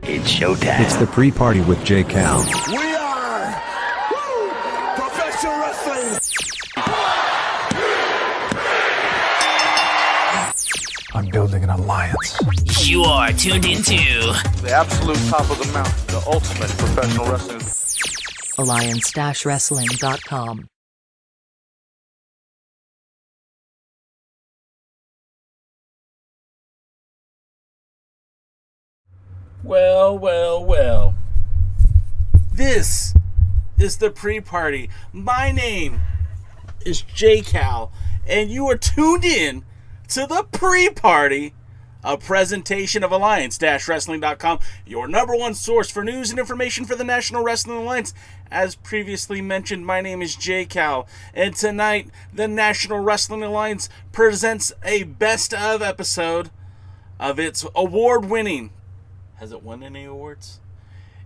It's showtime. It's the pre-party with J. Cal. We are professional wrestling. I'm building an alliance. You are tuned into The absolute top of the mountain, the ultimate professional wrestling. Alliance-wrestling.com. Well. This is the pre-party. My name is J. Cal, and you are tuned in to the pre-party, a presentation of Alliance-wrestling.com, your number one source for news and information for the National Wrestling Alliance. As previously mentioned, my name is J. Cal, and tonight the National Wrestling Alliance presents a best of episode of its award-winning. Has it won any awards?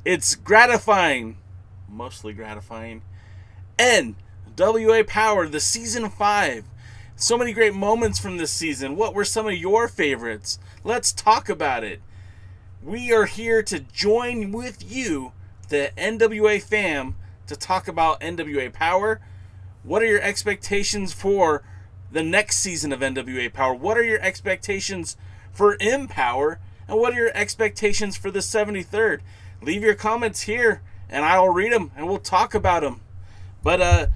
It's gratifying, mostly gratifying, NWA POWERRR, the Season 5. So many great moments from this season. What were some of your favorites? Let's talk about it. We are here to join with you, the NWA fam, to talk about NWA POWERRR. What are your expectations for the next season of NWA POWERRR? What are your expectations for Empower? And what are your expectations for the 73rd? Leave your comments here, and I'll read them, and we'll talk about them. But, I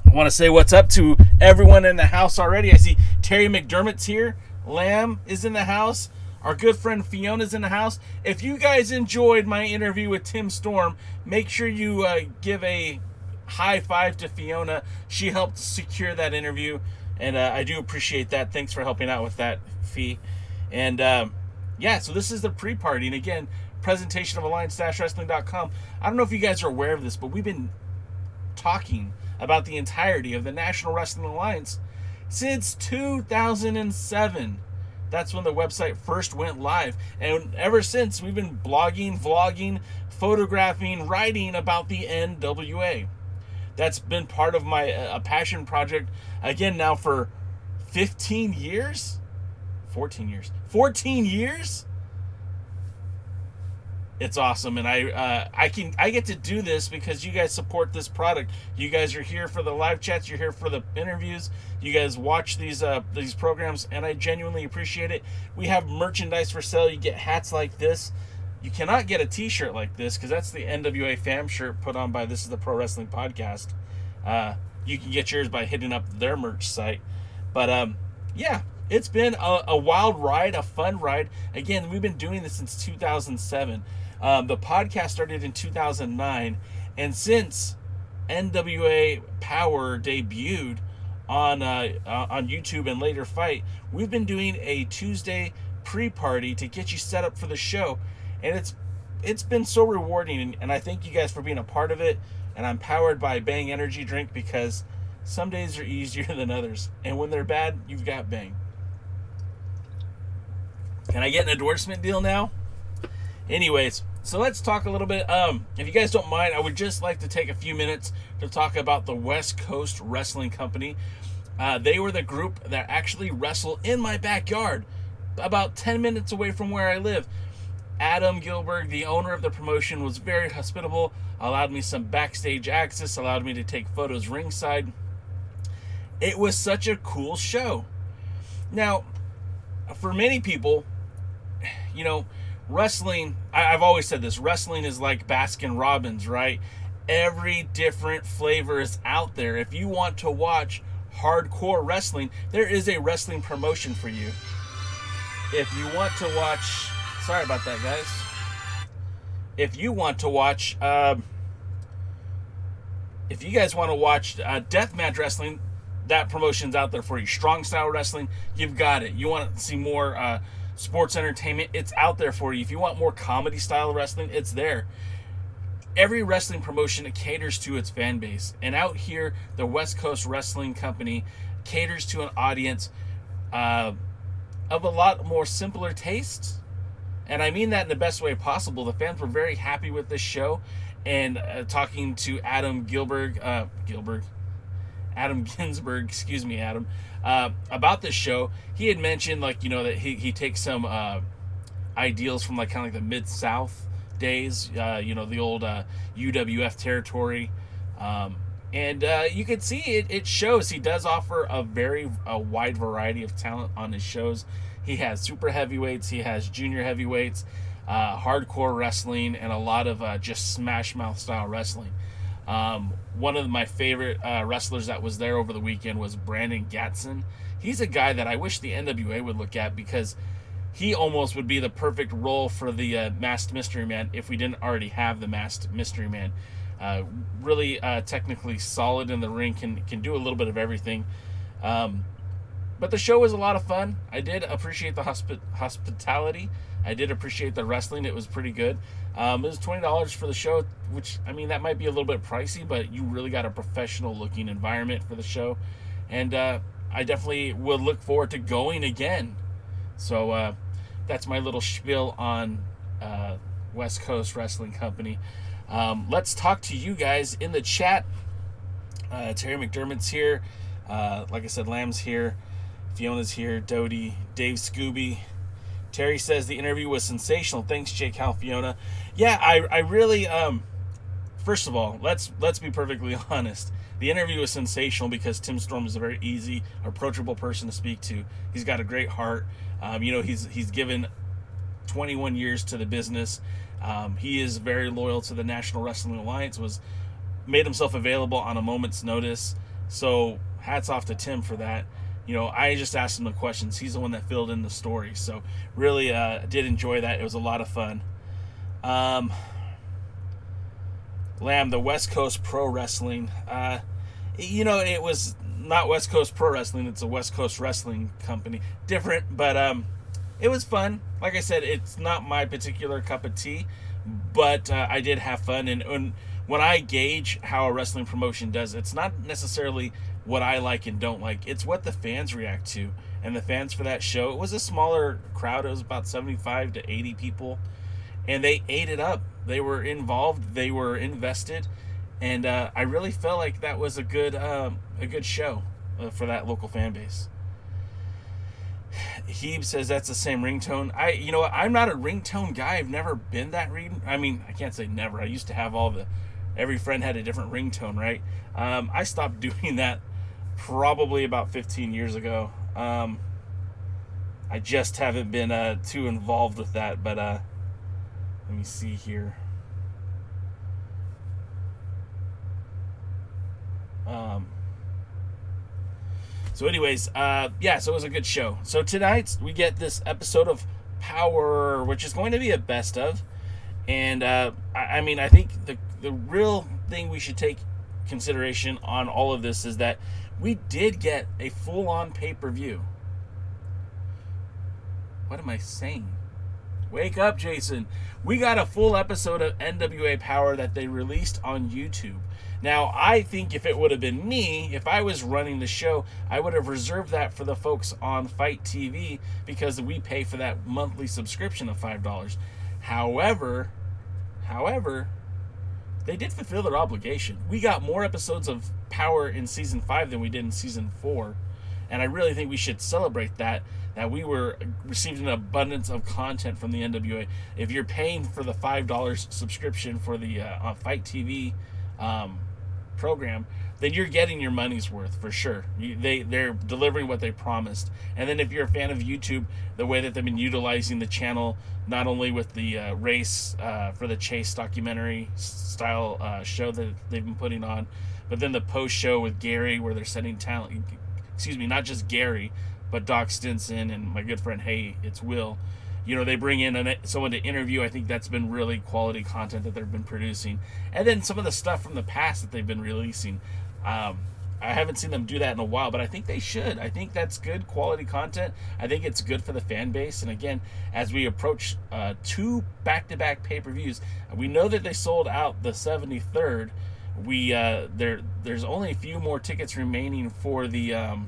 want to say what's up to everyone in the house already. I see Terry McDermott's here. Lamb is in the house. Our good friend Fiona's in the house. If you guys enjoyed my interview with Tim Storm, make sure you give a high five to Fiona. She helped secure that interview, and I do appreciate that. Thanks for helping out with that, Fee. And so this is the pre-party. And again, presentation of Alliance-wrestling.com. I don't know if you guys are aware of this, but we've been talking about the entirety of the National Wrestling Alliance since 2007. That's when the website first went live. And ever since, we've been blogging, vlogging, photographing, writing about the NWA. That's been part of my a passion project, again, now for 15 years? 14 years. 14 years? It's awesome, and I get to do this because you guys support this product. You guys are here for the live chats. You're here for the interviews. You guys watch these programs, and I genuinely appreciate it. We have merchandise for sale. You get hats like this. You cannot get a T-shirt like this because that's the NWA fam shirt put on by This Is the Pro Wrestling Podcast. You can get yours by hitting up their merch site. But it's been a wild ride, a fun ride. Again, we've been doing this since 2007. The podcast started in 2009, and since NWA POWERRR debuted on YouTube and later Fight, we've been doing a Tuesday pre-party to get you set up for the show, and it's been so rewarding, and I thank you guys for being a part of it. And I'm powered by Bang Energy Drink because some days are easier than others, and when they're bad, you've got Bang. Can I get an endorsement deal now? Anyways, so let's talk a little bit. If you guys don't mind, I would just like to take a few minutes to talk about the West Coast Wrestling Company. They were the group that actually wrestle in my backyard, about 10 minutes away from where I live. Adam Gilbert, the owner of the promotion, was very hospitable, allowed me some backstage access, allowed me to take photos ringside. It was such a cool show. Now, for many people, wrestling, I've always said this, wrestling is like Baskin Robbins, right? Every different flavor is out there. If you want to watch hardcore wrestling, there is a wrestling promotion for you. If you want to watch, sorry about that, guys. If you want to watch, if you guys want to watch deathmatch wrestling, that promotion's out there for you. Strong style wrestling, you've got it. You want to see more sports entertainment, it's out there for you. If you want more comedy style wrestling, it's there. Every wrestling promotion caters to its fan base. And out here, the West Coast Wrestling Company caters to an audience of a lot more simpler tastes. And I mean that in the best way possible. The fans were very happy with this show. And talking to Adam Ginsberg, about this show, he had mentioned, like, you know, that he takes some ideals from, like, kind of like the Mid-South days, you know, the old UWF territory, and you can see it shows. He does offer a wide variety of talent on his shows. He has super heavyweights, he has junior heavyweights, hardcore wrestling, and a lot of just smash mouth style wrestling. One of my favorite wrestlers that was there over the weekend was Brandon Gatson. He's a guy that I wish the NWA would look at, because he almost would be the perfect role for the Masked Mystery Man if we didn't already have the Masked Mystery Man. Really technically solid in the ring, can do a little bit of everything. But the show was a lot of fun. I did appreciate the hospitality. I did appreciate the wrestling. It was pretty good. It was $20 for the show, which, I mean, that might be a little bit pricey, but you really got a professional looking environment for the show. And I definitely would look forward to going again. So that's my little spiel on West Coast Wrestling Company. Let's talk to you guys in the chat. Terry McDermott's here. Like I said, Lamb's here. Fiona's here. Dodie. Dave Scooby. Terry says the interview was sensational. Thanks, Jake Hal, Fiona. Yeah, I really, first of all, let's be perfectly honest. The interview was sensational because Tim Storm is a very easy, approachable person to speak to. He's got a great heart. You know, he's given 21 years to the business. He is very loyal to the National Wrestling Alliance, made himself available on a moment's notice. So hats off to Tim for that. You know, I just asked him the questions. He's the one that filled in the story. So really did enjoy that. It was a lot of fun. Lamb, the West Coast Pro Wrestling. You know, it was not West Coast Pro Wrestling. It's a West Coast Wrestling Company. Different, but it was fun. Like I said, it's not my particular cup of tea, but I did have fun. And when I gauge how a wrestling promotion does, it's not necessarily what I like and don't like. It's what the fans react to. And the fans for that show, it was a smaller crowd. It was about 75 to 80 people. And they ate it up. They were involved. They were invested. And I really felt like that was a good show for that local fan base. Heeb says that's the same ringtone. You know what? I'm not a ringtone guy. I've never been that I mean, I can't say never. I used to have every friend had a different ringtone, right? I stopped doing that probably about 15 years ago. I just haven't been too involved with that, but let me see here. So anyways, yeah, so it was a good show. So tonight we get this episode of POWERRR, which is going to be a best of. And I mean, I think the real thing we should take consideration on all of this is that we did get a full-on pay-per-view. What am I saying? Wake up, Jason. We got a full episode of NWA POWERRR that they released on YouTube. Now, I think if it would have been me, if I was running the show, I would have reserved that for the folks on Fight TV because we pay for that monthly subscription of $5. However, they did fulfill their obligation. We got more episodes of POWERRR in Season 5 than we did in Season 4. And I really think we should celebrate that we were receiving an abundance of content from the NWA. If you're paying for the $5 subscription for the Fight TV program, then you're getting your money's worth for sure. They're delivering what they promised. And then if you're a fan of YouTube, the way that they've been utilizing the channel, not only with the race for the Chase documentary style show that they've been putting on, but then the post show with Gary where they're setting talent, not just Gary, but Doc Stinson and my good friend, hey, it's Will. They bring in someone to interview. I think that's been really quality content that they've been producing. And then some of the stuff from the past that they've been releasing. I haven't seen them do that in a while, but I think they should. I think that's good quality content. I think it's good for the fan base. And again, as we approach 2 back-to-back pay-per-views, we know that they sold out the 73rd. There's only a few more tickets remaining for the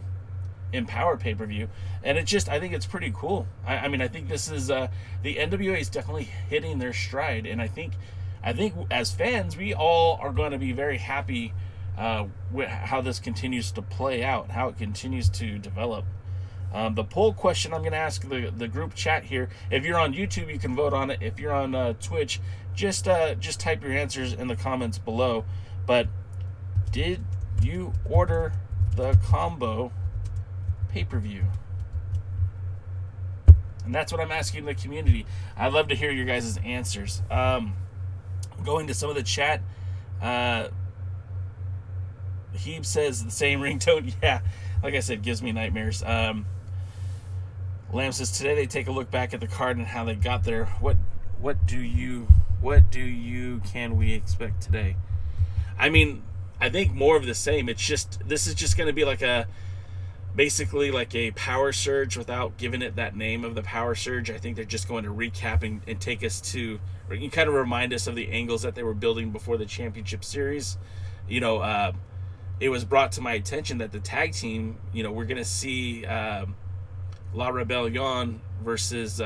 Empower pay-per-view, and I think it's pretty cool. I think this is the NWA is definitely hitting their stride, and I think as fans we all are going to be very happy with how this continues to play out, how it continues to develop. The poll question I'm going to ask the group chat here. If you're on YouTube, you can vote on it. If you're on Twitch, just type your answers in the comments below. But did you order the combo pay-per-view? And that's what I'm asking the community. I'd love to hear your guys' answers. Going to some of the chat. Heeb says the same ringtone. Yeah, like I said, gives me nightmares. Lamb says today they take a look back at the card and how they got there. What can we expect today? I think more of the same. This is just going to be basically like a power surge without giving it that name of the power surge. I think they're just going to recap and take us to, or you kind of remind us of the angles that they were building before the championship series. It was brought to my attention that the tag team, we're going to see La Rebellion versus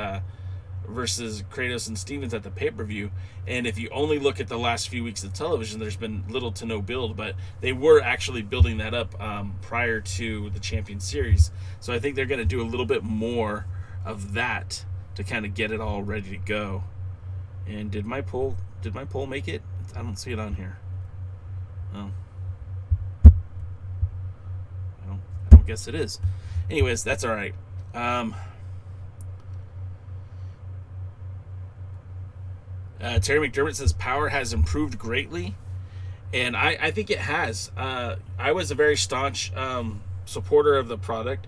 Kratos and Stevens at the pay-per-view. And if you only look at the last few weeks of television, there's been little to no build, but they were actually building that up prior to the Champion Series. So I think they're going to do a little bit more of that to kind of get it all ready to go. And did my poll make it? I don't see it on here. Oh. I don't guess it is. Anyways, that's all right. Terry McDermott says power has improved greatly, and I think it has. I was a very staunch supporter of the product,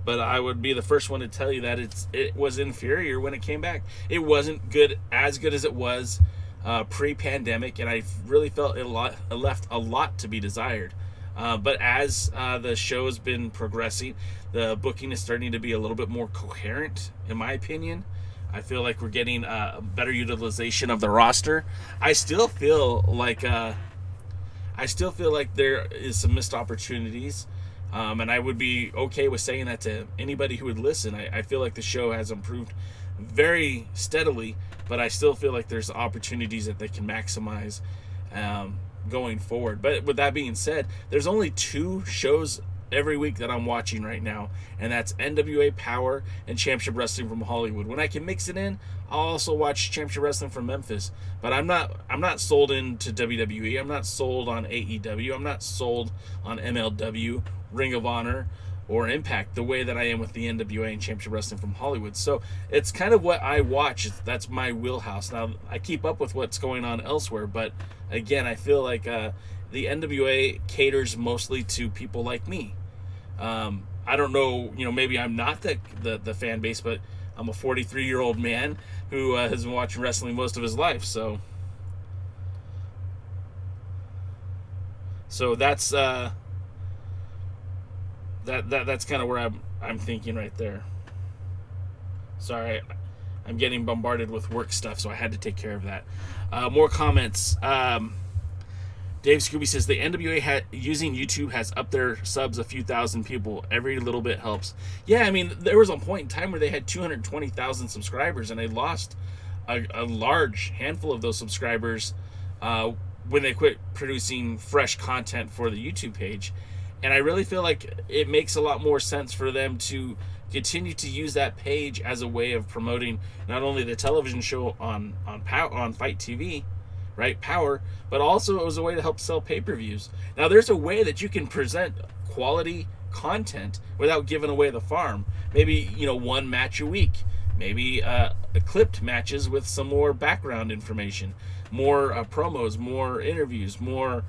but I would be the first one to tell you that it was inferior when it came back. It wasn't as good as it was pre-pandemic, and I really felt it left a lot to be desired. But as the show has been progressing, the booking is starting to be a little bit more coherent, in my opinion. I feel like we're getting a better utilization of the roster. I still feel like there is some missed opportunities, and I would be okay with saying that to anybody who would listen. I feel like the show has improved very steadily, but I still feel like there's opportunities that they can maximize going forward. But with that being said, there's only 2 shows every week that I'm watching right now, and that's NWA Power and Championship Wrestling from Hollywood. When I can mix it in, I'll also watch Championship Wrestling from Memphis. But I'm not sold into WWE. I'm not sold on AEW. I'm not sold on MLW, Ring of Honor, or Impact the way that I am with the NWA and Championship Wrestling from Hollywood. So it's kind of what I watch. That's my wheelhouse. Now I keep up with what's going on elsewhere, but again, I feel like the NWA caters mostly to people like me. I don't know, maybe I'm not the fan base, but I'm a 43-year-old man who has been watching wrestling most of his life. So that's that's kind of where I'm thinking right there. Sorry, I'm getting bombarded with work stuff, so I had to take care of that. More comments. Dave Scooby says the NWA using YouTube has upped their subs a few thousand people. Every little bit helps. Yeah, there was a point in time where they had 220,000 subscribers, and they lost a large handful of those subscribers when they quit producing fresh content for the YouTube page. And I really feel like it makes a lot more sense for them to continue to use that page as a way of promoting not only the television show on Fight TV, right? Power, but also it was a way to help sell pay-per-views. Now, there's a way that you can present quality content without giving away the farm. Maybe, one match a week. Maybe clipped matches with some more background information, more promos, more interviews, more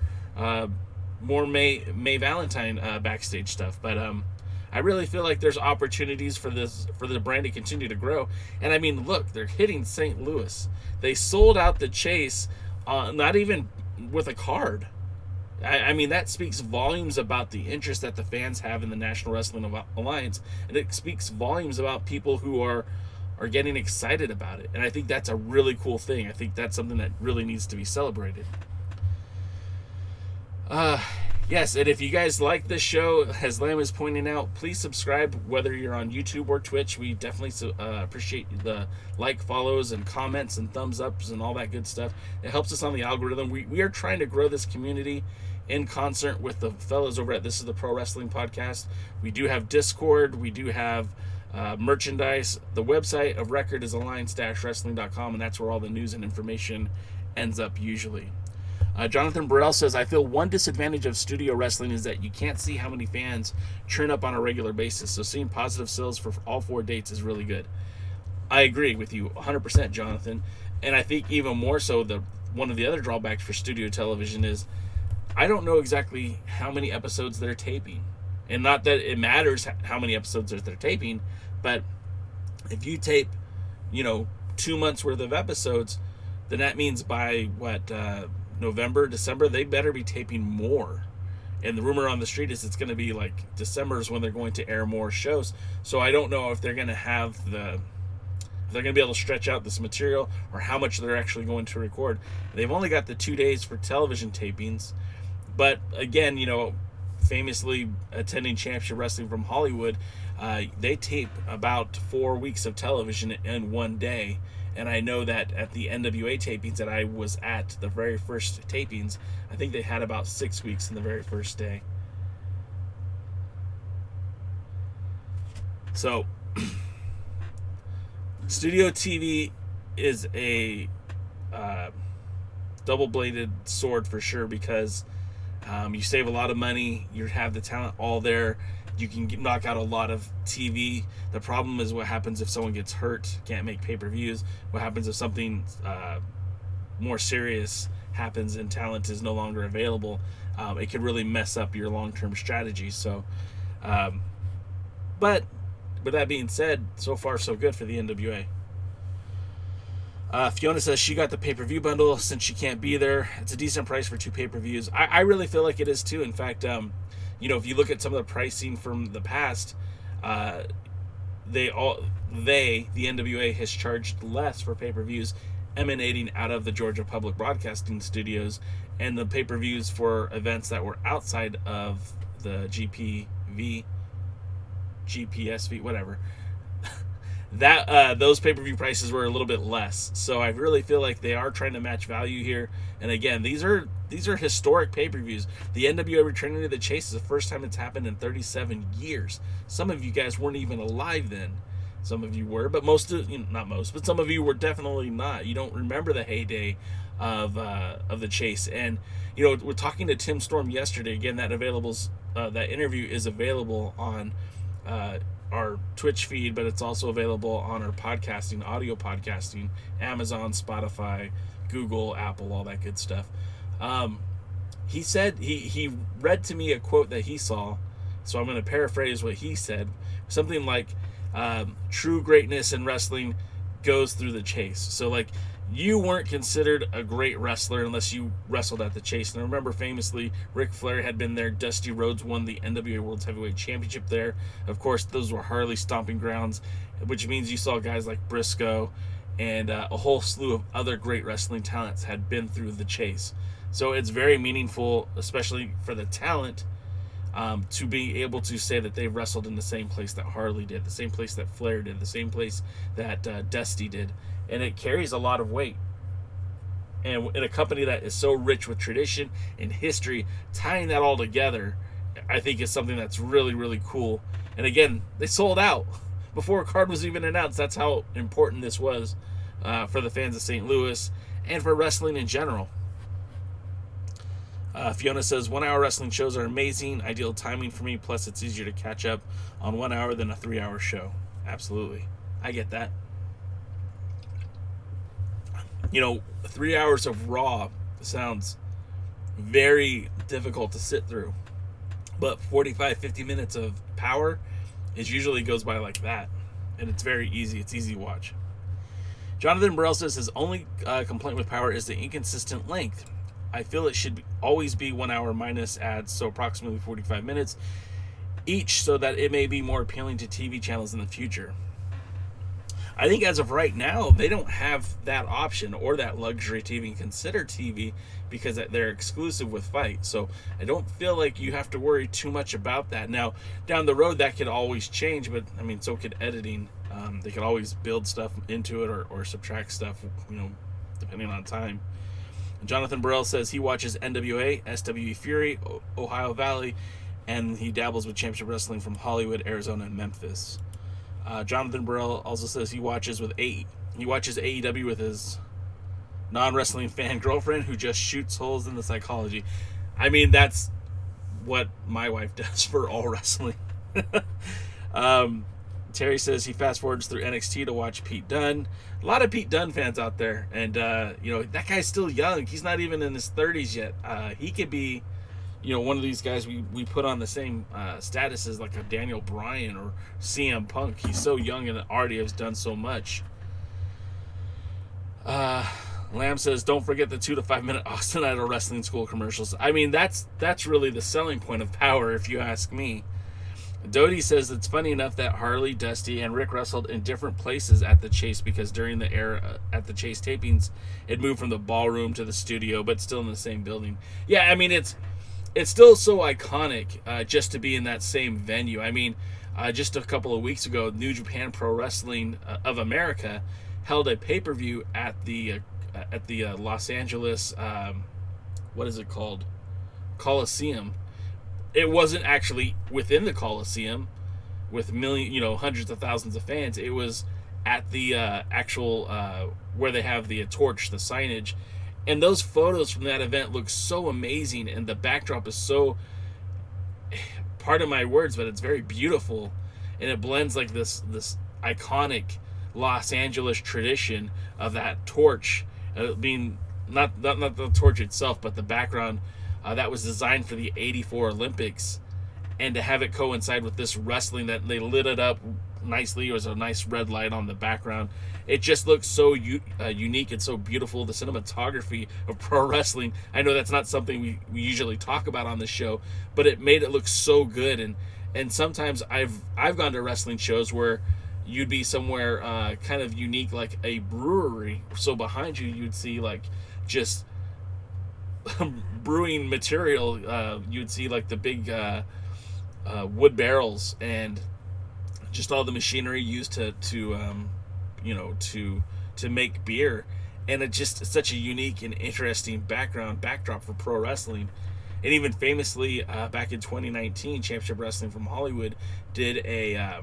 May Valentine backstage stuff. But I really feel like there's opportunities for the brand to continue to grow. And I mean, look, they're hitting St. Louis. They sold out the Chase, not even with a card. I mean, that speaks volumes about the interest that the fans have in the National Wrestling Alliance, and it speaks volumes about people who are getting excited about it. And I think that's a really cool thing. I think that's something that really needs to be celebrated. Yes, and if you guys like this show, as Lamb is pointing out, please subscribe, whether you're on YouTube or Twitch. We definitely appreciate the follows, and comments, and thumbs ups, and all that good stuff. It helps us on the algorithm. We are trying to grow this community in concert with the fellas over at This Is the Pro Wrestling Podcast. We do have Discord. We do have merchandise. The website of record is alliance-wrestling.com, and that's where all the news and information ends up usually. Jonathan Burrell says, I feel one disadvantage of studio wrestling is that you can't see how many fans turn up on a regular basis, so seeing positive sales for all 4 dates is really good. I agree with you 100%, Jonathan. And I think even more so, one of the other drawbacks for studio television is I don't know exactly how many episodes they're taping. And not that it matters how many episodes they're taping, but if you tape, 2 months worth of episodes, then that means by November, December, they better be taping more. And the rumor on the street is it's going to be like December is when they're going to air more shows. So I don't know if they're going to if they're going to be able to stretch out this material, or how much they're actually going to record. They've only got the 2 days for television tapings. But again, famously attending Championship Wrestling from Hollywood, they tape about 4 weeks of television in 1 day. And I know that at the NWA tapings that I was at, the very first tapings, I think they had about 6 weeks in the very first day. So, studio TV is a double-bladed sword for sure, because you save a lot of money, you have the talent all there, you can knock out a lot of TV. The problem is what happens if someone gets hurt, can't make pay-per-views. What happens if something more serious happens and talent is no longer available? It could really mess up your long-term strategy. So, but with that being said, so far so good for the NWA. Fiona says she got the pay-per-view bundle since she can't be there. It's a decent price for 2 pay-per-views. I really feel like it is too. In fact, if you look at some of the pricing from the past, the NWA has charged less for pay-per-views emanating out of the Georgia Public Broadcasting Studios, and the pay-per-views for events that were outside of the GPSV, whatever. That those pay-per-view prices were a little bit less. So I really feel like they are trying to match value here. And again, these are historic pay-per-views. The NWA returning to the Chase is the first time it's happened in 37 years. Some of you guys weren't even alive then. Some of you were, but but some of you were definitely not. You don't remember the heyday of the Chase. And we're talking to Tim Storm yesterday. Again, that interview is available on our Twitch feed, but it's also available on our podcasting, audio podcasting, Amazon, Spotify, Google, Apple, all that good stuff. He said, he read to me a quote that he saw, so I'm going to paraphrase what he said. Something like, true greatness in wrestling goes through the Chase. So you weren't considered a great wrestler unless you wrestled at the Chase. And I remember famously, Ric Flair had been there. Dusty Rhodes won the NWA World Heavyweight Championship there. Of course, those were Harley stomping grounds, which means you saw guys like Briscoe and a whole slew of other great wrestling talents had been through the Chase. So it's very meaningful, especially for the talent, to be able to say that they wrestled in the same place that Harley did, the same place that Flair did, the same place that Dusty did. And it carries a lot of weight. And in a company that is so rich with tradition and history, tying that all together, I think is something that's really, really cool. And again, they sold out before a card was even announced. That's how important this was for the fans of St. Louis and for wrestling in general. Fiona says, 1 hour wrestling shows are amazing. Ideal timing for me. Plus, it's easier to catch up on 1 hour than a 3 hour show. Absolutely. I get that. 3 hours of Raw sounds very difficult to sit through. But 45, 50 minutes of Power usually goes by like that. And it's very easy. It's easy to watch. Jonathan Burrell says his only complaint with Power is the inconsistent length. I feel it should always be 1 hour minus ads, so approximately 45 minutes each, so that it may be more appealing to TV channels in the future. I think as of right now, they don't have that option or that luxury to even consider TV because they're exclusive with Fight. So I don't feel like you have to worry too much about that. Now, down the road, that could always change, but I mean, so could editing. They could always build stuff into it or subtract stuff, depending on time. Jonathan Burrell says he watches NWA, SWE Fury, Ohio Valley, and he dabbles with Championship Wrestling from Hollywood, Arizona, and Memphis. Jonathan Burrell also says he watches AEW with his non-wrestling fan girlfriend who just shoots holes in the psychology. I mean, that's what my wife does for all wrestling. Terry says he fast forwards through NXT to watch Pete Dunne. A lot of Pete Dunne fans out there, and that guy's still young. He's not even in his 30s yet. He could be, one of these guys we put on the same status as like a Daniel Bryan or CM Punk. He's so young and already has done so much. Lamb says, don't forget the 2 to 5 minute Austin Idol Wrestling School commercials. I mean, that's really the selling point of Power, if you ask me. Doty says it's funny enough that Harley, Dusty, and Rick wrestled in different places at the Chase because during the era at the Chase tapings, it moved from the ballroom to the studio, but still in the same building. Yeah, I mean, it's still so iconic just to be in that same venue. I mean, just a couple of weeks ago, New Japan Pro Wrestling of America held a pay-per-view at the Los Angeles, what is it called? Coliseum. It wasn't actually within the Coliseum with hundreds of thousands of fans. It was at the actual where they have the torch, the signage. And those photos from that event look so amazing, and the backdrop is so, pardon my words, but it's very beautiful, and it blends like this iconic Los Angeles tradition of that torch being not the torch itself, but the background that was designed for the '84 Olympics, and to have it coincide with this wrestling that they lit it up nicely. It was a nice red light on the background. It just looks so unique and so beautiful. The cinematography of pro wrestling, I know that's not something we usually talk about on this show, but it made it look so good. And sometimes I've gone to wrestling shows where you'd be somewhere kind of unique, like a brewery. So behind you, you'd see like just brewing material. You'd see like the big wood barrels and just all the machinery used to make beer, and it's just such a unique and interesting backdrop for pro wrestling. And even famously, back in 2019, Championship Wrestling from Hollywood did a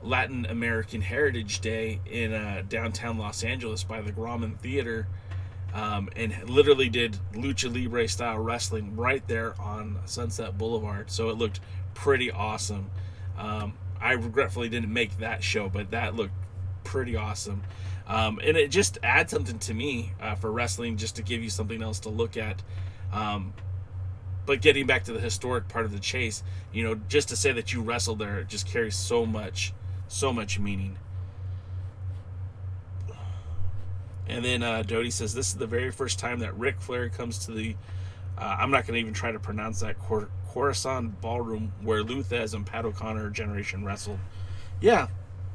Latin American Heritage Day in downtown Los Angeles by the Grauman Theater, and literally did lucha libre style wrestling right there on Sunset Boulevard. So it looked pretty awesome. I regretfully didn't make that show, but that looked pretty awesome. And it just adds something to me for wrestling, just to give you something else to look at. But getting back to the historic part of the Chase, just to say that you wrestled there, it just carries so much meaning. And then Doty says, this is the very first time that Ric Flair comes to the, I'm not going to even try to pronounce that, Coruscant Ballroom where Luthez and Pat O'Connor generation wrestled. Yeah,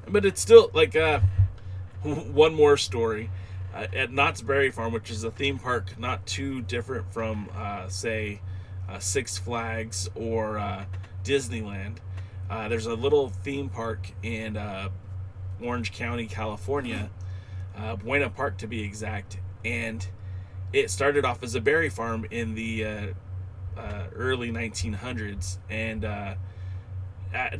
but it's still like one more story. At Knott's Berry Farm, which is a theme park not too different from, say, Six Flags or Disneyland. There's a little theme park in Orange County, California, Buena Park to be exact, and it started off as a berry farm in the early 1900s, and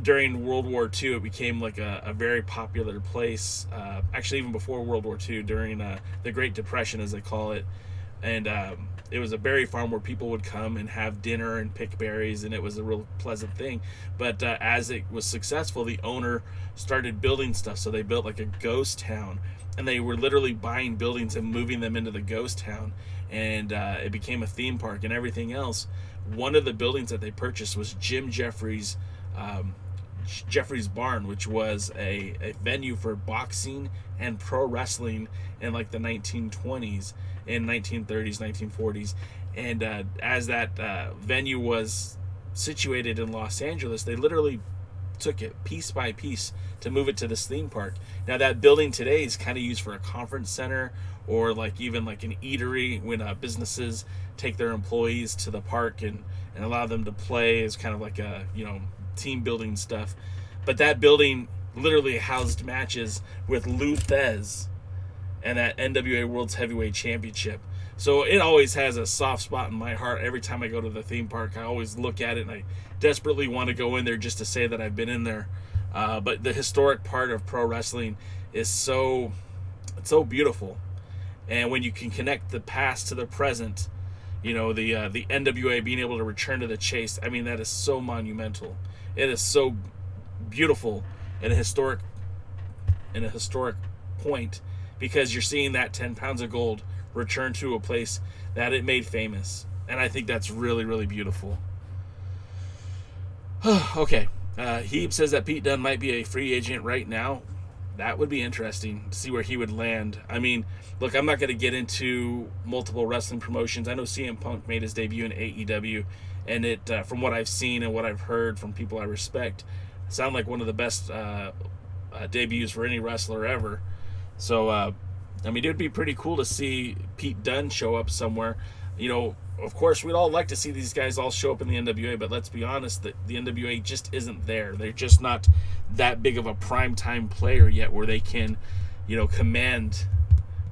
during World War II, it became like a very popular place. Actually, even before World War II, during the Great Depression, as they call it. And it was a berry farm where people would come and have dinner and pick berries, and it was a real pleasant thing. But as it was successful, the owner started building stuff. So they built like a ghost town, and they were literally buying buildings and moving them into the ghost town. And it became a theme park and everything else. One of the buildings that they purchased was Jim Jeffries' Barn, which was a venue for boxing and pro wrestling in like the 1920s and 1930s, 1940s. And as that venue was situated in Los Angeles, they literally took it piece by piece to move it to this theme park. Now that building today is kind of used for a conference center, or like even like an eatery when businesses take their employees to the park and allow them to play as kind of like a, team building stuff. But that building literally housed matches with Lou Thez and that NWA World's Heavyweight Championship. So it always has a soft spot in my heart. Every time I go to the theme park, I always look at it and I desperately want to go in there just to say that I've been in there. But the historic part of pro wrestling is so beautiful. And when you can connect the past to the present, the NWA being able to return to the chase, I mean, that is so monumental. It is so beautiful in a historic point, because you're seeing that 10 pounds of gold return to a place that it made famous. And I think that's really, really beautiful. Okay. Heeb says that Pete Dunne might be a free agent right now. That would be interesting to see where he would land. I mean, look, I'm not going to get into multiple wrestling promotions. I know CM Punk made his debut in AEW, and it, from what I've seen and what I've heard from people I respect, sound like one of the best debuts for any wrestler ever. So, I mean, it would be pretty cool to see Pete Dunne show up somewhere. Of course, we'd all like to see these guys all show up in the NWA, but let's be honest, the NWA just isn't there. They're just not that big of a primetime player yet where they can, command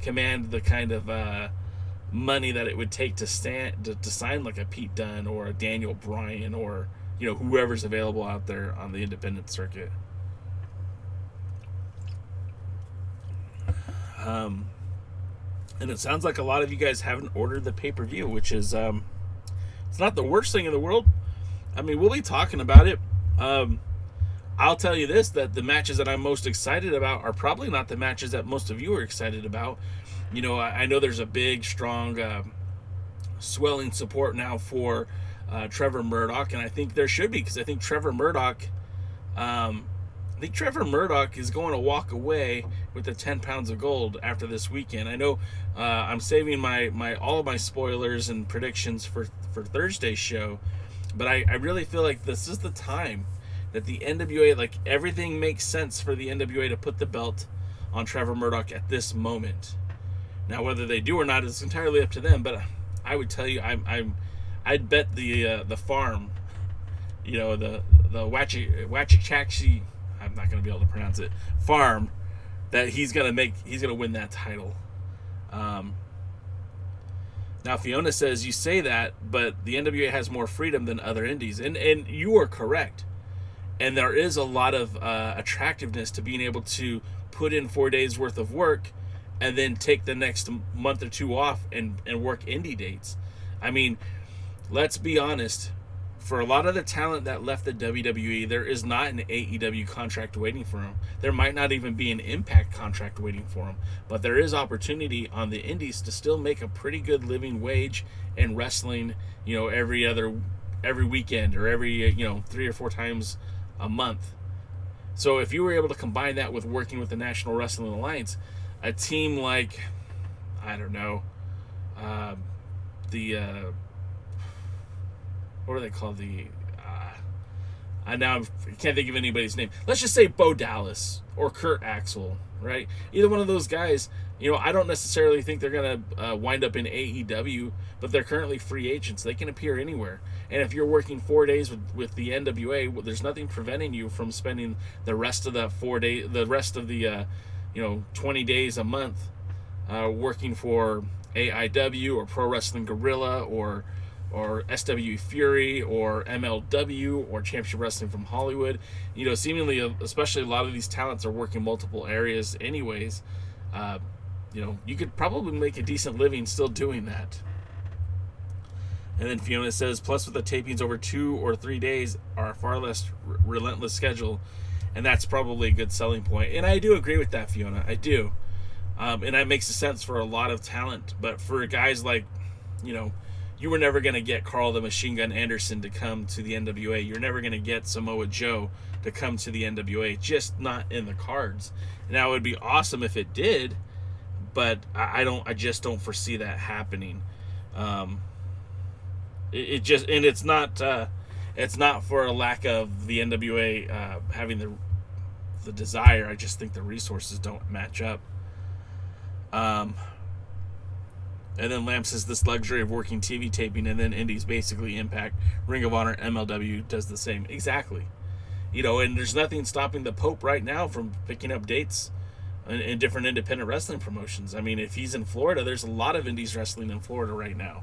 the kind of money that it would take to sign like a Pete Dunne or a Daniel Bryan or, whoever's available out there on the independent circuit. And it sounds like a lot of you guys haven't ordered the pay-per-view, which is, it's not the worst thing in the world. I mean, we'll be talking about it. I'll tell you this, that the matches that I'm most excited about are probably not the matches that most of you are excited about. I know there's a big, strong, swelling support now for Trevor Murdoch, and I think there should be, because I think Trevor Murdoch is going to walk away with the 10 pounds of gold after this weekend. I know I'm saving my all of my spoilers and predictions for Thursday's show, but I really feel like this is the time that the NWA, like, everything makes sense for the NWA to put the belt on Trevor Murdoch at this moment. Now, whether they do or not is entirely up to them, but I would tell you, I'd bet the farm, the Wachichachi, I'm not going to be able to pronounce it, farm, that he's going to win that title. Now, Fiona says, you say that, but the NWA has more freedom than other indies. And you are correct. And there is a lot of attractiveness to being able to put in 4 days worth of work and then take the next month or two off and work indie dates. I mean, let's be honest. For a lot of the talent that left the WWE, there is not an AEW contract waiting for them. There might not even be an Impact contract waiting for them. But there is opportunity on the indies to still make a pretty good living wage in wrestling, every weekend or every, 3 or 4 times a month. So if you were able to combine that with working with the National Wrestling Alliance, a team like, I don't know, what are they called? I can't think of anybody's name. Let's just say Bo Dallas or Kurt Axel, right? Either one of those guys, I don't necessarily think they're going to wind up in AEW, but they're currently free agents. They can appear anywhere. And if you're working 4 days with the NWA, there's nothing preventing you from spending the rest of the 4 days, the rest of the 20 days a month working for AIW or Pro Wrestling Guerrilla or or SW Fury or MLW or Championship Wrestling from Hollywood. Seemingly, especially a lot of these talents are working multiple areas anyways. You could probably make a decent living still doing that. And then Fiona says, plus with the tapings over 2 or 3 days are a far less relentless schedule, and that's probably a good selling point. And I do agree with that, Fiona. I do. And that makes sense for a lot of talent. But for guys like, you were never going to get Carl the Machine Gun Anderson to come to the NWA. You're never going to get Samoa Joe to come to the NWA. Just not in the cards. Now, it would be awesome if it did, but I just don't foresee that happening. It's not for a lack of the NWA having the desire. I just think the resources don't match up. And then Lamb says this luxury of working TV taping and then indies basically Impact, Ring of Honor, MLW does the same. Exactly. And there's nothing stopping the Pope right now from picking up dates in different independent wrestling promotions. I mean, if he's in Florida, there's a lot of indies wrestling in Florida right now.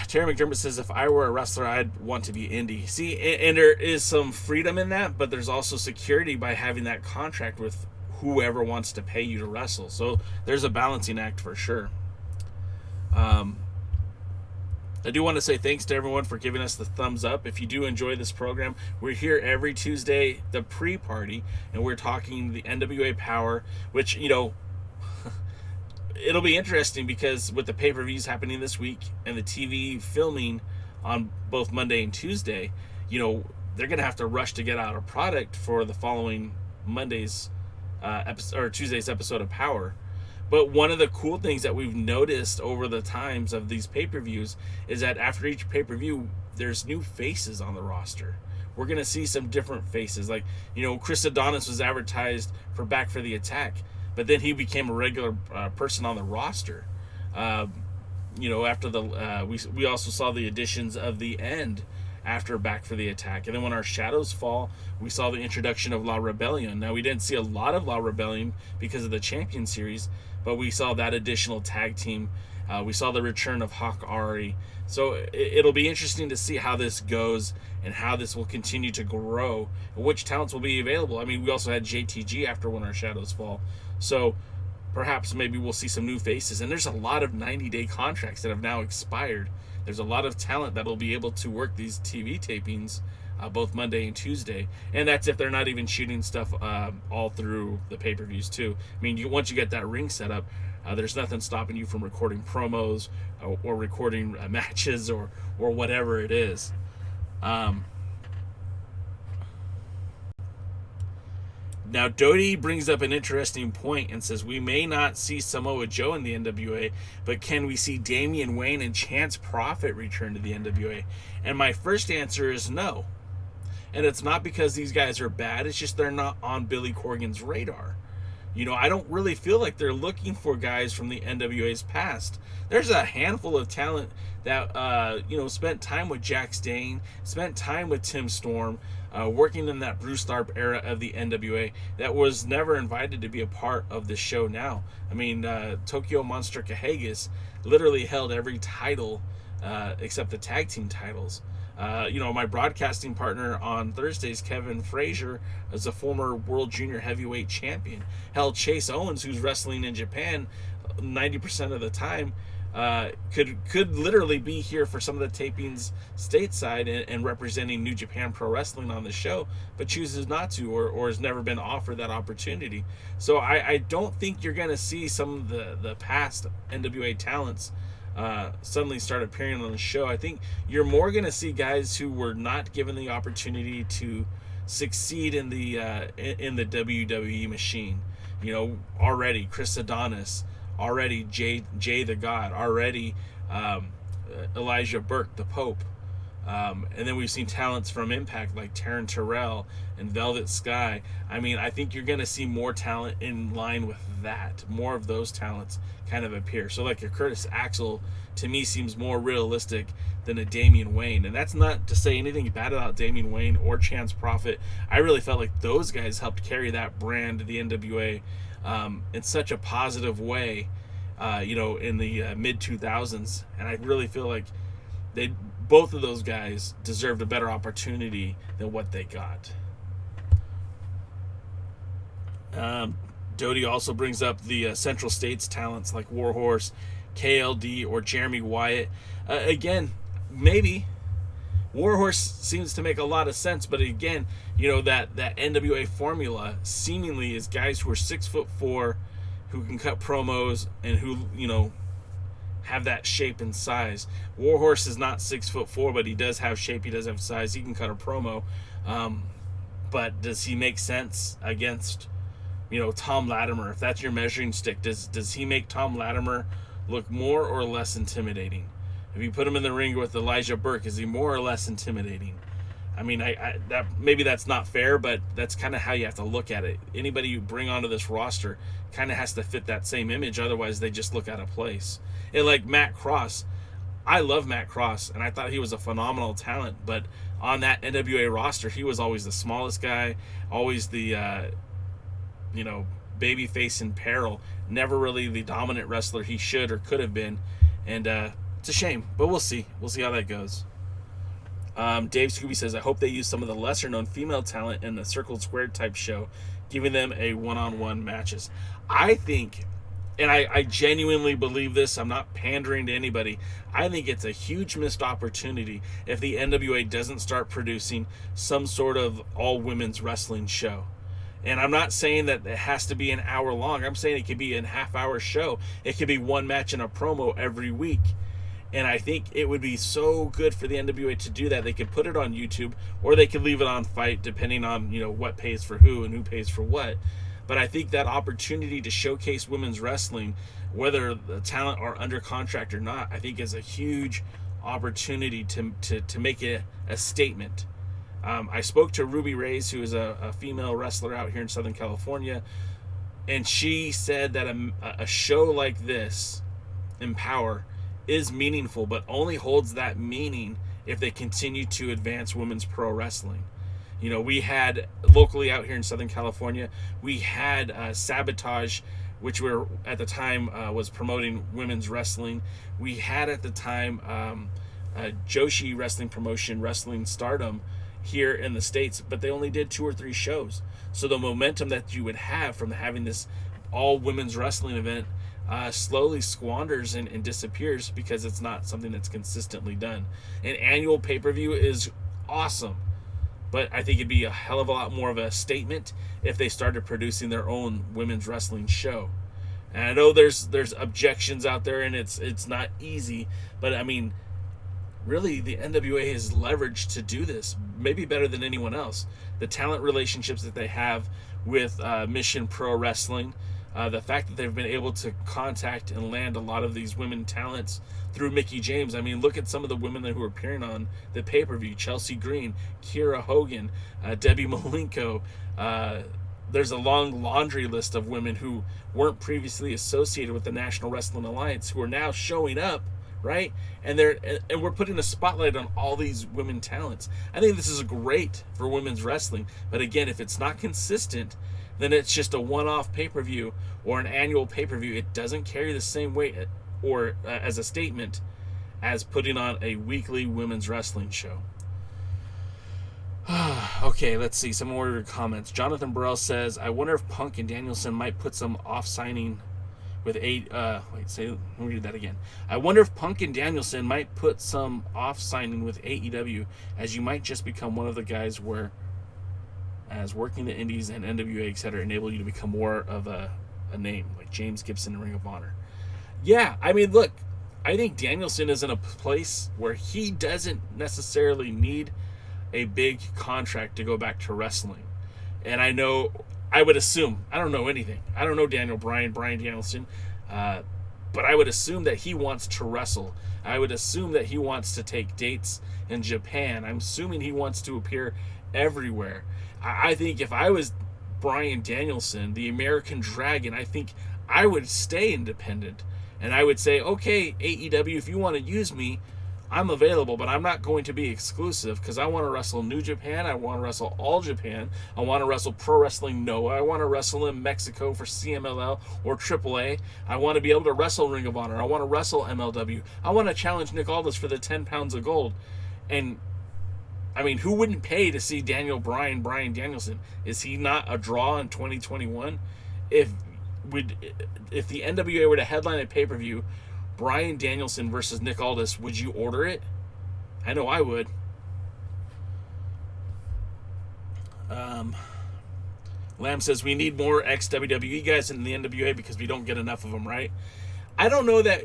Terry McDermott says, if I were a wrestler, I'd want to be indie. See, and there is some freedom in that, but there's also security by having that contract with whoever wants to pay you to wrestle. So there's a balancing act for sure. I do want to say thanks to everyone for giving us the thumbs up. If you do enjoy this program, we're here every Tuesday, the pre-party, and we're talking the NWA Power, which, it'll be interesting because with the pay-per-views happening this week and the TV filming on both Monday and Tuesday, they're going to have to rush to get out a product for the following Monday's Tuesday's episode of Power. But one of the cool things that we've noticed over the times of these pay-per-views is that after each pay-per-view, there's new faces on the roster. We're going to see some different faces. Like, Chris Adonis was advertised for Back for the Attack, but then he became a regular person on the roster. After we also saw the additions of The End after Back for the Attack. And then when our shadows fall, we saw the introduction of La Rebellion. Now, we didn't see a lot of La Rebellion because of the Champion Series, but we saw that additional tag team. We saw the return of Hawk Ari. So it'll be interesting to see how this goes and how this will continue to grow and which talents will be available. I mean, we also had JTG after When Our Shadows Fall. So perhaps maybe we'll see some new faces. And there's a lot of 90-day contracts that have now expired. There's a lot of talent that will be able to work these TV tapings both Monday and Tuesday. And that's if they're not even shooting stuff all through the pay-per-views too. I mean, once you get that ring set up, there's nothing stopping you from recording promos or recording matches or whatever it is. Now, Doty brings up an interesting point and says, we may not see Samoa Joe in the NWA, but can we see Damian Wayne and Chance Prophet return to the NWA? And my first answer is no. And it's not because these guys are bad, it's just they're not on Billy Corgan's radar. I don't really feel like they're looking for guys from the NWA's past. There's a handful of talent that, spent time with Jack Stane, spent time with Tim Storm, working in that Bruce Tharp era of the NWA that was never invited to be a part of the show now. I mean, Tokyo Monster Kahagas literally held every title except the tag team titles. My broadcasting partner on Thursdays, Kevin Frazier, is a former World Junior Heavyweight Champion. Hell, Chase Owens, who's wrestling in Japan 90% of the time, could literally be here for some of the tapings stateside and representing New Japan Pro Wrestling on the show, but chooses not to or has never been offered that opportunity. So I don't think you're going to see some of the past NWA talents suddenly start appearing on the show. I think you're more going to see guys who were not given the opportunity to succeed in the WWE machine. Already Chris Adonis, already Jay the God, already Elijah Burke, the Pope. And then we've seen talents from Impact like Taryn Terrell and Velvet Sky. I mean, I think you're going to see more talent in line with that. More of those talents kind of appear. So like a Curtis Axel, to me, seems more realistic than a Damian Wayne. And that's not to say anything bad about Damian Wayne or Chance Prophet. I really felt like those guys helped carry that brand, the NWA, in such a positive way. in the mid 2000s, and I really feel like both of those guys deserved a better opportunity than what they got. Doty also brings up the Central States talents like Warhorse, KLD, or Jeremy Wyatt. Again, maybe Warhorse seems to make a lot of sense, but again, that NWA formula seemingly is guys who are 6'4", who can cut promos and who have that shape and size. Warhorse is not 6'4", but he does have shape. He does have size. He can cut a promo, but does he make sense against Tom Latimer? If that's your measuring stick, does he make Tom Latimer look more or less intimidating? If you put him in the ring with Elijah Burke, is he more or less intimidating? I mean, that maybe that's not fair, but that's kind of how you have to look at it. Anybody you bring onto this roster kind of has to fit that same image, otherwise they just look out of place. And like Matt Cross, I love Matt Cross, and I thought he was a phenomenal talent, but on that NWA roster, he was always the smallest guy, always the baby face in peril, never really the dominant wrestler he should or could have been, and it's a shame, but we'll see how that goes. Dave Scooby says, I hope they use some of the lesser known female talent in the Circled Squared type show, giving them a one-on-one matches. I think, and I genuinely believe this, I'm not pandering to anybody, I think it's a huge missed opportunity if the NWA doesn't start producing some sort of all-women's wrestling show. And I'm not saying that it has to be an hour long. I'm saying it could be a half-hour show. It could be one match and a promo every week. And I think it would be so good for the NWA to do that. They could put it on YouTube, or they could leave it on Fight, depending on what pays for who and who pays for what. But I think that opportunity to showcase women's wrestling, whether the talent are under contract or not, I think is a huge opportunity to make it a statement. I spoke to Ruby Reyes, who is a female wrestler out here in Southern California, and she said that a show like this, Empower, is meaningful, but only holds that meaning if they continue to advance women's pro wrestling. We had locally out here in Southern California, we had Sabotage, which were at the time was promoting women's wrestling. We had at the time Joshi wrestling promotion, Wrestling Stardom, here in the States, but they only did 2 or 3 shows. So the momentum that you would have from having this all women's wrestling event slowly squanders and disappears because it's not something that's consistently done. An annual pay-per-view is awesome, but I think it'd be a hell of a lot more of a statement if they started producing their own women's wrestling show. And I know there's objections out there, and it's not easy, but I mean, really, the NWA is leveraged to do this, maybe better than anyone else. The talent relationships that they have with Mission Pro Wrestling, the fact that they've been able to contact and land a lot of these women talents through Mickie James. I mean, look at some of the women who are appearing on the pay-per-view. Chelsea Green, Kiera Hogan, Debbie Malenko. There's a long laundry list of women who weren't previously associated with the National Wrestling Alliance who are now showing up, right? And we're putting a spotlight on all these women talents. I think this is great for women's wrestling. But again, if it's not consistent, then it's just a one-off pay-per-view or an annual pay-per-view. It doesn't carry the same weight or as a statement as putting on a weekly women's wrestling show. Okay, let's see some more comments. Jonathan Burrell says, I wonder if Punk and Danielson might put some off-signing with let me read that again. I wonder if Punk and Danielson might put some off-signing with AEW, as you might just become one of the guys as working the indies and NWA, etc., enable you to become more of a name, like James Gibson in Ring of Honor. Yeah, I mean, look, I think Danielson is in a place where he doesn't necessarily need a big contract to go back to wrestling. And I would assume, I don't know anything. I don't know Brian Danielson, but I would assume that he wants to wrestle. I would assume that he wants to take dates in Japan. I'm assuming he wants to appear everywhere. I think if I was Bryan Danielson, the American Dragon, I think I would stay independent. And I would say, okay, AEW, if you want to use me, I'm available, but I'm not going to be exclusive because I want to wrestle New Japan. I want to wrestle All Japan. I want to wrestle Pro Wrestling Noah. I want to wrestle in Mexico for CMLL or AAA. I want to be able to wrestle Ring of Honor. I want to wrestle MLW. I want to challenge Nick Aldis for the 10 pounds of gold. And, I mean, who wouldn't pay to see Daniel Bryan Danielson? Is he not a draw in 2021? If the NWA were to headline a pay-per-view, Bryan Danielson versus Nick Aldis, would you order it? I know I would. Lamb says, we need more ex-WWE guys in the NWA because we don't get enough of them, right? I don't know that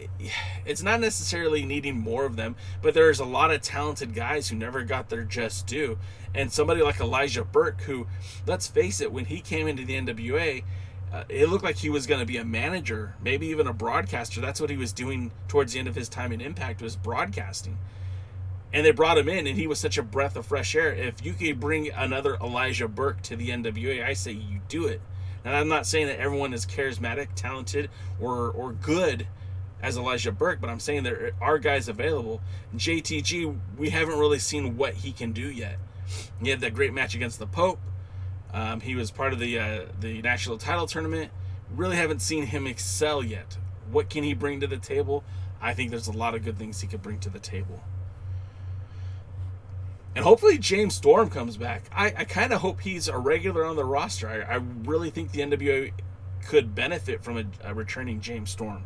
it's not necessarily needing more of them, but there's a lot of talented guys who never got their just due. And somebody like Elijah Burke, who, let's face it, when he came into the NWA, it looked like he was going to be a manager, maybe even a broadcaster. That's what he was doing towards the end of his time in Impact, was broadcasting. And they brought him in, and he was such a breath of fresh air. If you could bring another Elijah Burke to the NWA, I say you do it. And I'm not saying that everyone is charismatic, talented, or good as Elijah Burke, but I'm saying there are guys available. JTG, we haven't really seen what he can do yet. He had that great match against the Pope. He was part of the national title tournament. Really haven't seen him excel yet. What can he bring to the table? I think there's a lot of good things he could bring to the table. And hopefully James Storm comes back. I kind of hope he's a regular on the roster. I really think the NWA could benefit from a returning James Storm.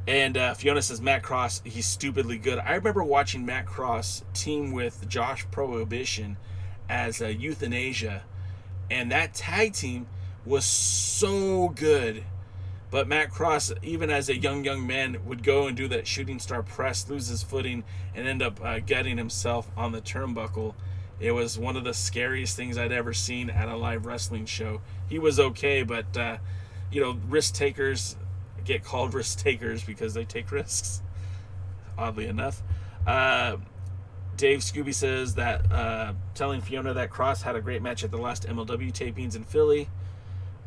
And Fiona says, Matt Cross, he's stupidly good. I remember watching Matt Cross team with Josh Prohibition as Euthanasia, and that tag team was so good. But Matt Cross, even as a young man, would go and do that shooting star press, lose his footing, and end up getting himself on the turnbuckle. It was one of the scariest things I'd ever seen at a live wrestling show. He was okay, but risk takers get called risk takers because they take risks, oddly enough. Dave Scooby says that telling Fiona that Cross had a great match at the last MLW tapings in Philly.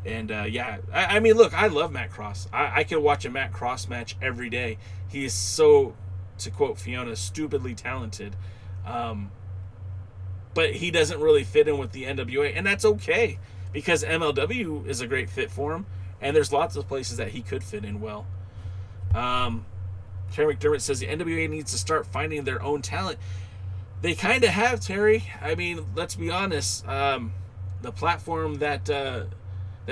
And I mean, look, I love Matt Cross. I could watch a Matt Cross match every day. He is so, to quote Fiona, stupidly talented. But he doesn't really fit in with the NWA, and that's okay because MLW is a great fit for him, and there's lots of places that he could fit in well. Terry McDermott says the NWA needs to start finding their own talent. They kind of have, Terry. I mean, let's be honest. The platform that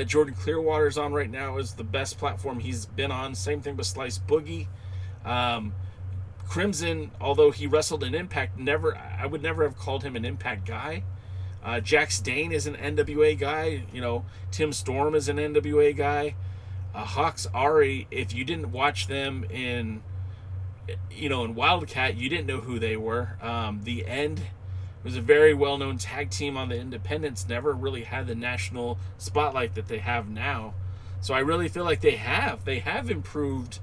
Jordan Clearwater's on right now is the best platform he's been on. Same thing with Slice Boogie. Crimson, although he wrestled in Impact, I would never have called him an Impact guy. Jax Dane is an NWA guy. Tim Storm is an NWA guy. Hawks Ari, if you didn't watch them in Wildcat, you didn't know who they were. The End was a very well-known tag team on the independents, never really had the national spotlight that they have now. So I really feel like they have improved,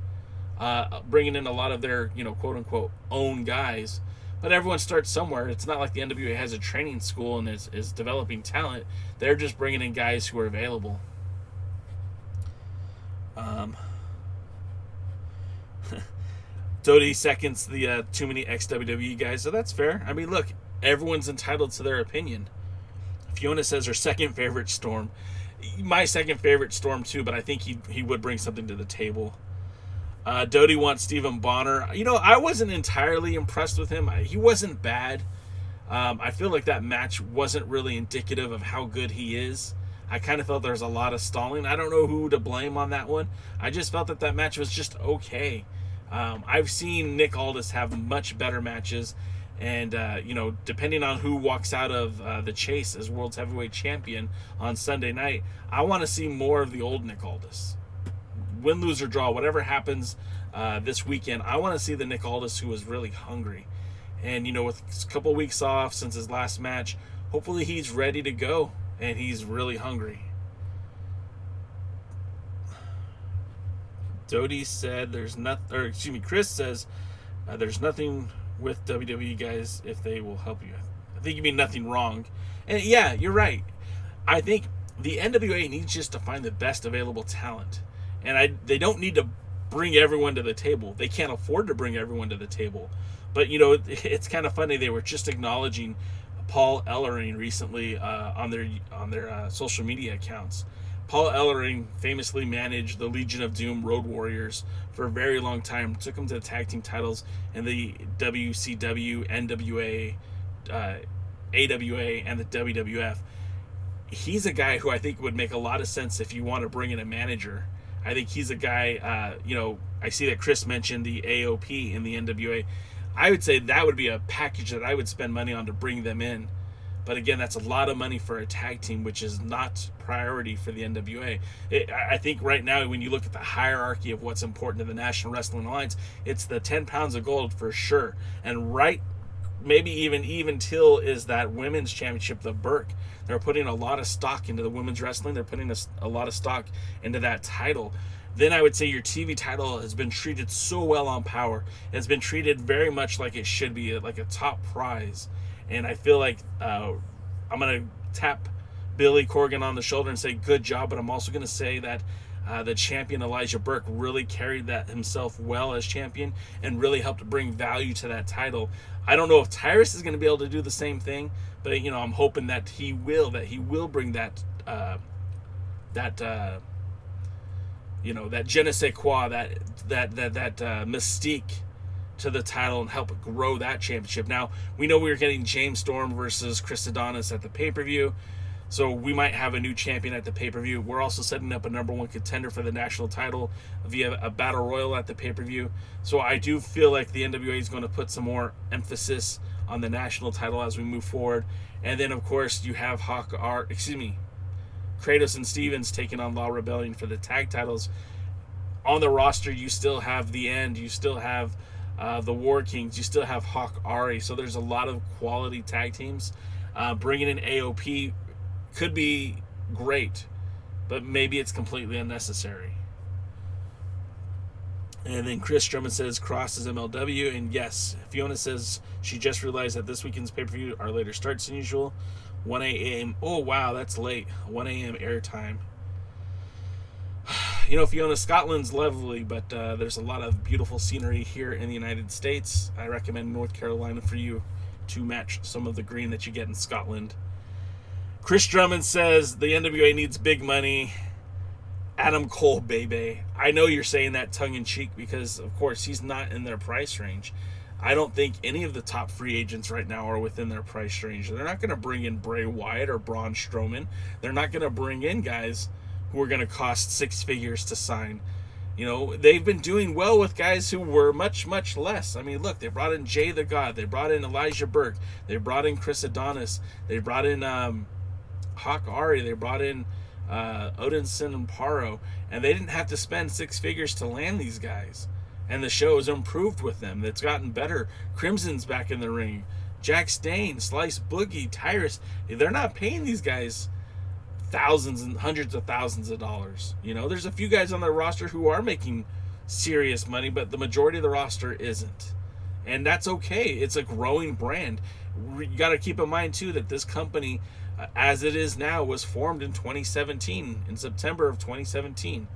bringing in a lot of their, quote-unquote own guys. But everyone starts somewhere. It's not like the NWA has a training school and is developing talent. They're just bringing in guys who are available. Dodie seconds the too many ex-WWE guys, so that's fair. I mean, look, everyone's entitled to their opinion. Fiona says her second favorite Storm. My second favorite Storm too, but I think he would bring something to the table. Dodie wants Stephen Bonner. I wasn't entirely impressed with him. He wasn't bad. I feel like that match wasn't really indicative of how good he is. I kind of felt there was a lot of stalling. I don't know who to blame on that one. I just felt that match was just okay. I've seen Nick Aldis have much better matches. And, depending on who walks out of the chase as World's Heavyweight Champion on Sunday night, I want to see more of the old Nick Aldis. Win, lose, or draw, whatever happens this weekend, I want to see the Nick Aldis who is really hungry. And, with a couple weeks off since his last match, hopefully he's ready to go and he's really hungry. Dodie said Chris says there's nothing with WWE guys if they will help you. I think you mean nothing wrong. And yeah, you're right. I think the NWA needs just to find the best available talent. And they don't need to bring everyone to the table. They can't afford to bring everyone to the table. But, you know, it's kind of funny. They were just acknowledging Paul Ellering recently on their social media accounts. Paul Ellering famously managed the Legion of Doom Road Warriors for a very long time. Took them to the tag team titles in the WCW, NWA, AWA, and the WWF. He's a guy who I think would make a lot of sense if you want to bring in a manager. I think he's a guy, you know, I see that Chris mentioned the AOP in the NWA. I would say that would be a package that I would spend money on to bring them in. But again, that's a lot of money for a tag team, which is not priority for the NWA. I think right now, when you look at the hierarchy of what's important to the National Wrestling Alliance, it's the 10 pounds of gold for sure. And right, maybe even till is that women's championship, the Burke. They're putting a lot of stock into the women's wrestling. They're putting a lot of stock into that title. Then I would say your TV title has been treated so well on Power. It's been treated very much like it should be, like a top prize. And I feel like I'm going to tap Billy Corgan on the shoulder and say, good job. But I'm also going to say that the champion Elijah Burke really carried that himself well as champion and really helped bring value to that title. I don't know if Tyrus is going to be able to do the same thing, but, you know, I'm hoping that he will bring that you know, that je ne sais quoi, that mystique to the title and help grow that championship. Now, we know we were getting James Storm versus Chris Adonis at the pay-per-view, so we might have a new champion at the pay-per-view. We're also setting up a number one contender for the national title via a battle royal at the pay-per-view. So I do feel like the NWA is going to put some more emphasis on the national title as we move forward. And then, of course, you have Kratos and Stevens taking on Law Rebellion for the tag titles. On the roster, you still have The End. You still have the War Kings. You still have Hawk Ari. So there's a lot of quality tag teams. Bringing in AOP could be great, but maybe it's completely unnecessary. And then Chris Drummond says Cross is MLW. And yes, Fiona says she just realized that this weekend's pay-per-view are later starts than usual. 1 a.m. Oh, wow, that's late. 1 a.m. airtime. You know, Fiona, Scotland's lovely, but there's a lot of beautiful scenery here in the United States. I recommend North Carolina for you to match some of the green that you get in Scotland. Chris Drummond says the NWA needs big money. Adam Cole, baby. I know you're saying that tongue-in-cheek because, of course, he's not in their price range. I don't think any of the top free agents right now are within their price range. They're not going to bring in Bray Wyatt or Braun Strowman. They're not going to bring in guys who are going to cost six figures to sign. You know, they've been doing well with guys who were much, much less. I mean, look, they brought in Jay the God. They brought in Elijah Burke. They brought in Chris Adonis. They brought in Hawk Ari. They brought in Odinson and Paro. And they didn't have to spend six figures to land these guys. And the show has improved with them. It's gotten better. Crimson's back in the ring. Jack Stain, Slice Boogie, Tyrus. They're not paying these guys thousands and hundreds of thousands of dollars. You know, there's a few guys on their roster who are making serious money, but the majority of the roster isn't. And that's okay. It's a growing brand. You got to keep in mind, too, that this company, as it is now, was formed in 2017, in September of 2017.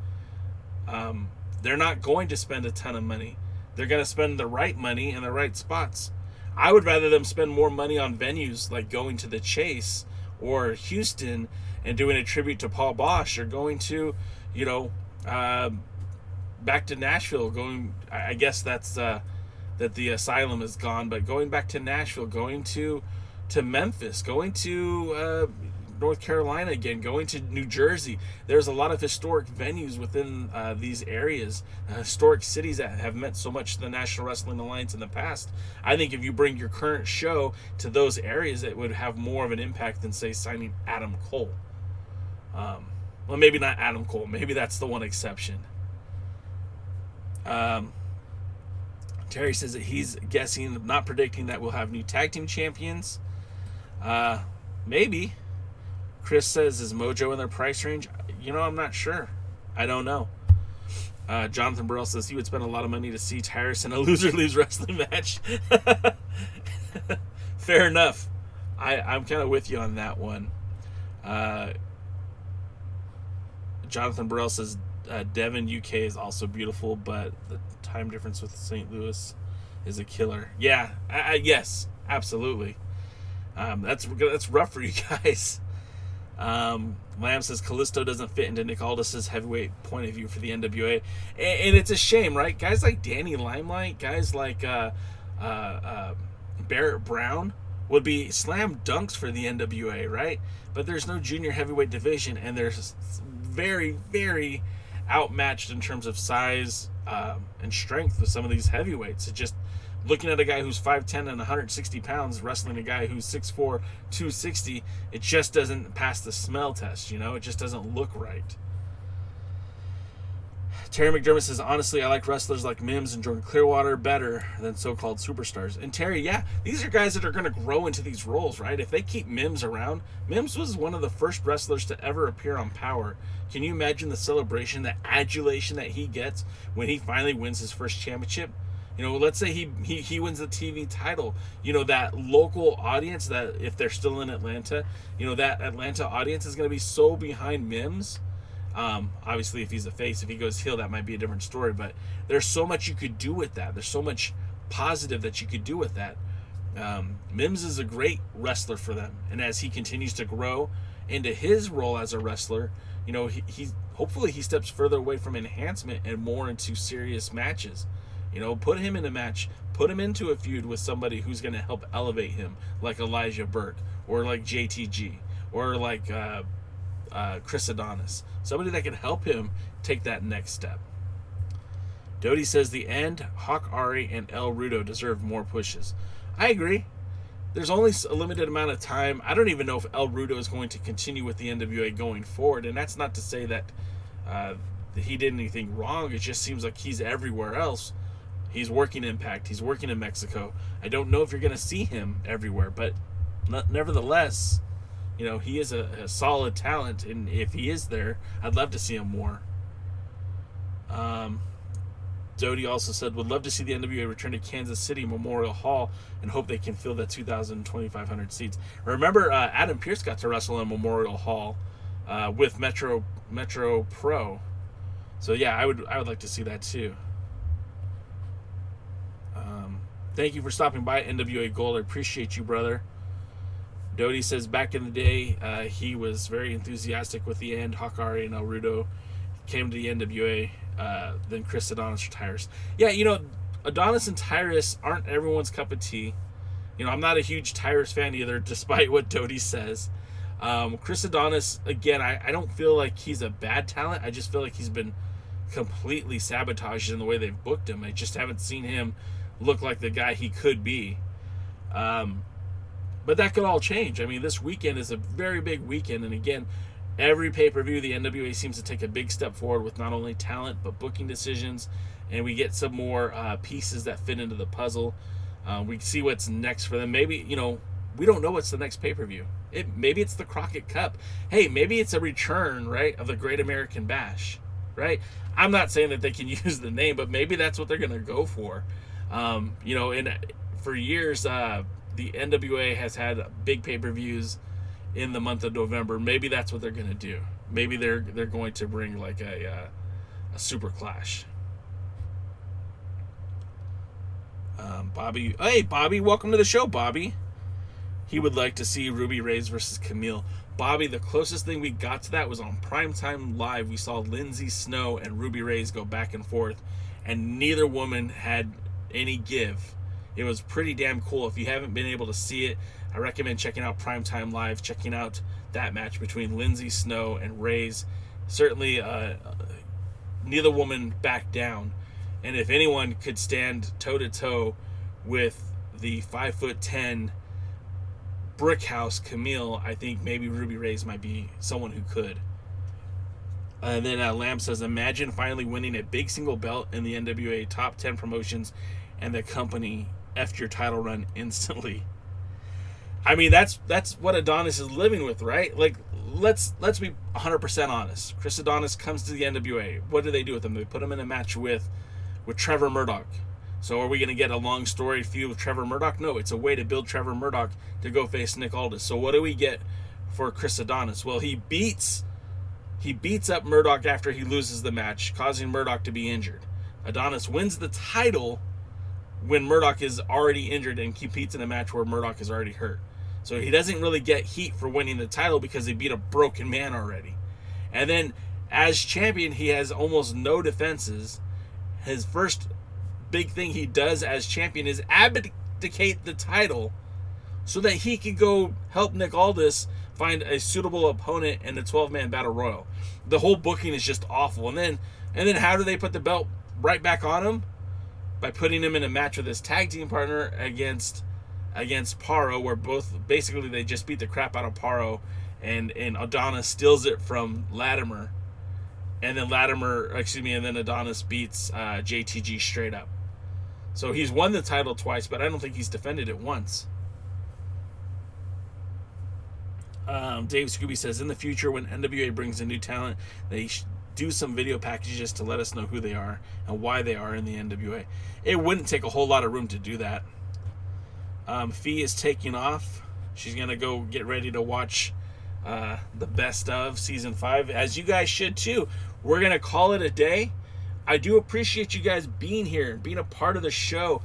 They're not going to spend a ton of money. They're going to spend the right money in the right spots. I would rather them spend more money on venues like going to the Chase or Houston and doing a tribute to Paul Bosch, or going to, you know, back to Nashville. I guess that's that the Asylum is gone, but going back to Nashville, going to Memphis, going to North Carolina again, going to New Jersey. There's a lot of historic venues within these areas, historic cities that have meant so much to the National Wrestling Alliance in the past. I think if you bring your current show to those areas, it would have more of an impact than, say, signing Adam Cole. Well, maybe not Adam Cole. Maybe that's the one exception. Terry says that he's guessing, not predicting, that we'll have new tag team champions. Maybe. Chris says, is Mojo in their price range? You know, I'm not sure. I don't know. Jonathan Burrell says he would spend a lot of money to see Tyrus in a loser-lose wrestling match. Fair enough. I'm kind of with you on that one. Jonathan Burrell says Devon, UK is also beautiful, but the time difference with St. Louis is a killer. Yeah, yes, absolutely. That's rough for you guys. Lamb says Kalisto doesn't fit into Nick Aldis's heavyweight point of view for the NWA, and it's a shame, right? Guys like Danny Limelight, guys like Barrett Brown would be slam dunks for the NWA, right? But there's no junior heavyweight division, and there's very, very outmatched in terms of size and strength with some of these heavyweights. It just looking at a guy who's 5'10 and 160 pounds wrestling a guy who's 6'4", 260, it just doesn't pass the smell test, you know? It just doesn't look right. Terry McDermott says, honestly, I like wrestlers like Mims and Jordan Clearwater better than so-called superstars. And Terry, yeah, these are guys that are going to grow into these roles, right? If they keep Mims around, Mims was one of the first wrestlers to ever appear on Power. Can you imagine the celebration, the adulation that he gets when he finally wins his first championship? You know, let's say he wins the TV title. You know, that local audience, that if they're still in Atlanta, you know, that Atlanta audience is going to be so behind Mims. Obviously, if he's a face, if he goes heel, that might be a different story. But there's so much you could do with that. There's so much positive that you could do with that. Mims is a great wrestler for them. And as he continues to grow into his role as a wrestler, you know, he hopefully he steps further away from enhancement and more into serious matches. You know, put him in a match, put him into a feud with somebody who's going to help elevate him, like Elijah Burke, or like JTG, or like Chris Adonis. Somebody that can help him take that next step. Doty says the End, Hawk Ari, and El Rudo deserve more pushes. I agree. There's only a limited amount of time. I don't even know if El Rudo is going to continue with the NWA going forward, and that's not to say that he did anything wrong. It just seems like he's everywhere else. He's working Impact. He's working in Mexico. I don't know if you're going to see him everywhere, but nevertheless, you know, he is a solid talent, and if he is there, I'd love to see him more. Doty also said, would love to see the NWA return to Kansas City Memorial Hall and hope they can fill that 2,500 seats. Remember, Adam Pearce got to wrestle in Memorial Hall with Metro Pro. So yeah, I would like to see that too. Thank you for stopping by, NWA Gold. I appreciate you, brother. Doty says back in the day, he was very enthusiastic with the End, Hakari, and El Rudo. Came to the NWA, then Chris Adonis retires. Yeah, you know, Adonis and Tyrus aren't everyone's cup of tea. You know, I'm not a huge Tyrus fan either, despite what Doty says. Chris Adonis, again, I don't feel like he's a bad talent. I just feel like he's been completely sabotaged in the way they've booked him. I just haven't seen him look like the guy he could be. But that could all change. I mean, this weekend is a very big weekend, and again, every pay-per-view, the NWA seems to take a big step forward with not only talent, but booking decisions, and we get some more pieces that fit into the puzzle. We see what's next for them. Maybe, you know, we don't know what's the next pay-per-view. Maybe it's the Crockett Cup. Hey, maybe it's a return, right, of the Great American Bash, right? I'm not saying that they can use the name, but maybe that's what they're going to go for. You know, and for years, the NWA has had big pay-per-views in the month of November. Maybe that's what they're going to do. Maybe they're going to bring like a super clash. Bobby, hey Bobby, welcome to the show, Bobby. He would like to see Ruby Reyes versus Camille. Bobby, the closest thing we got to that was on Primetime Live. We saw Lindsay Snow and Ruby Reyes go back and forth, and neither woman had any give. It was pretty damn cool. If you haven't been able to see it, I recommend checking out Primetime Live, checking out that match between Lindsay Snow and Reyes. Certainly, neither woman backed down. And if anyone could stand toe-to-toe with the 5'10" brick house Camille, I think maybe Ruby Reyes might be someone who could. And then Lamb says, imagine finally winning a big single belt in the NWA top 10 promotions and the company effed your title run instantly. I mean, that's what Adonis is living with, right? Like, let's be 100% honest. Chris Adonis comes to the NWA. What do they do with him? They put him in a match with Trevor Murdoch. So are we going to get a long story feud with Trevor Murdoch? No, it's a way to build Trevor Murdoch to go face Nick Aldis. So what do we get for Chris Adonis? Well, he beats He beats up Murdoch after he loses the match, causing Murdoch to be injured. Adonis wins the title when Murdoch is already injured and competes in a match where Murdoch is already hurt. So he doesn't really get heat for winning the title because he beat a broken man already. And then as champion, he has almost no defenses. His first big thing he does as champion is abdicate the title so that he can go help Nick Aldis find a suitable opponent in the 12-man battle royal. The whole booking is just awful. And then how do they put the belt right back on him? By putting him in a match with his tag team partner against Paro, where both basically they just beat the crap out of Paro, and Adonis steals it from Latimer, and then Adonis beats JTG straight up. So he's won the title twice, but I don't think he's defended it once. Dave Scooby says, in the future, when NWA brings in new talent, they do some video packages to let us know who they are and why they are in the NWA. It wouldn't take a whole lot of room to do that. Fee is taking off. She's going to go get ready to watch the best of season 5, as you guys should too. We're going to call it a day. I do appreciate you guys being here, being a part of the show,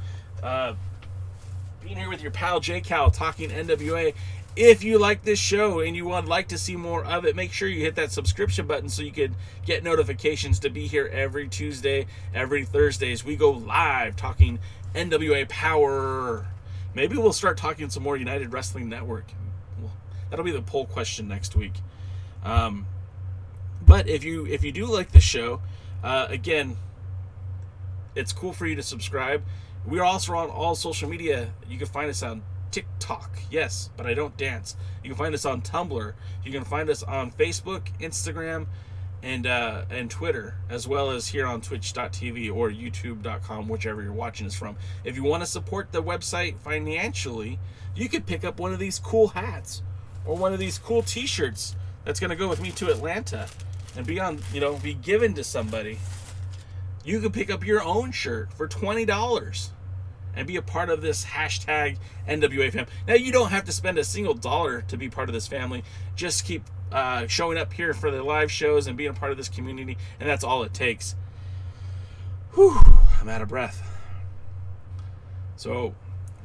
being here with your pal J Cal talking NWA. If you like this show and you would like to see more of it, make sure you hit that subscription button so you can get notifications to be here every Tuesday, every Thursday as we go live talking NWA POWERRR. Maybe we'll start talking some more United Wrestling Network. That'll be the poll question next week. But if you do like the show, again, it's cool for you to subscribe. We're also on all social media. You can find us on TikTok, yes, but I don't dance. You can find us on Tumblr. You can find us on Facebook, Instagram, and Twitter, as well as here on Twitch.tv or YouTube.com, whichever you're watching us from. If you want to support the website financially, you could pick up one of these cool hats or one of these cool T-shirts that's going to go with me to Atlanta and be given to somebody. You could pick up your own shirt for $20. And be a part of this hashtag NWA fam. Now, you don't have to spend a single dollar to be part of this family. Just keep showing up here for the live shows and being a part of this community, and that's all it takes. Whew, I'm out of breath. So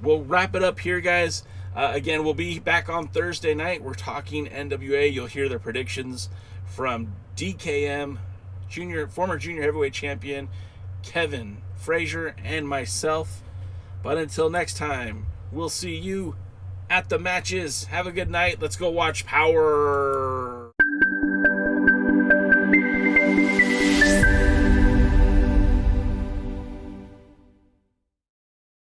we'll wrap it up here, guys. Again, we'll be back on Thursday night. We're talking NWA. You'll hear the predictions from DKM, former junior heavyweight champion Kevin Frazier, and myself. But until next time, we'll see you at the matches. Have a good night. Let's go watch POWERRR.